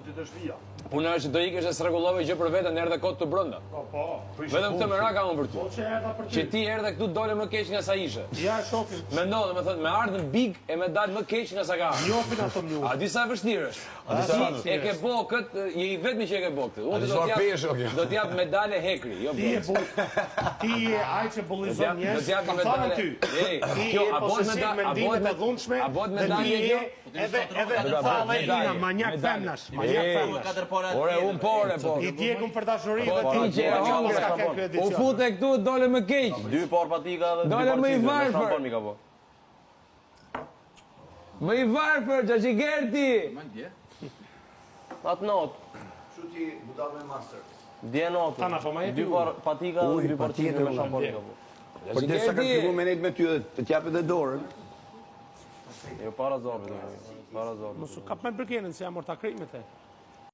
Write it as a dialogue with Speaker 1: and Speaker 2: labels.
Speaker 1: ti të shtëpia.
Speaker 2: Puna është që do ikesh e s'rregullove gjë për veten, erdhe kot të brenda.
Speaker 1: Po.
Speaker 2: Vetëm këtë merak kam për ty.
Speaker 1: Po që erdha për ty.
Speaker 2: Që ti erdhe këtu dole më keq nga sa ishe.
Speaker 1: Ja shohim.
Speaker 2: Mendon, domethënë me ardhën big e me dal më keq nga sa ka.
Speaker 1: Njofin ato mjuf.
Speaker 2: A di sa e vështirë është? E ke bo këtë, je i vetmi që e ke bo këtë. Unë do t'jap medale hekri, jo bronz.
Speaker 1: Ti je ai që bullizon njerëz.
Speaker 2: Do t'jap medale. Kjo a bëhet medalje kjo?
Speaker 1: Edhe Vallerina, manjak femnash.
Speaker 2: Ore, unë pore, po.
Speaker 1: I djegëm për dashuri dhe
Speaker 2: Ti që e hongre. U fute këtu, dole më keq.
Speaker 3: 2 por patika dhe 2
Speaker 2: Dole më i varfër.
Speaker 3: por mi ka po.
Speaker 2: Më i varfër, Xhaxhigerti.
Speaker 3: Atë not.
Speaker 4: Kështu ti budall me master.
Speaker 3: Dje not.
Speaker 1: Tana po më
Speaker 3: 2 por patika dhe 2 por çizme me shampon mi ka po.
Speaker 4: Por desa ka filluar me nejt me ty dhe të t'japet edhe dorën.
Speaker 3: Jo para zorrit. Para zorrit.
Speaker 1: Mos u kap me bërkenën se jam orta krimit e.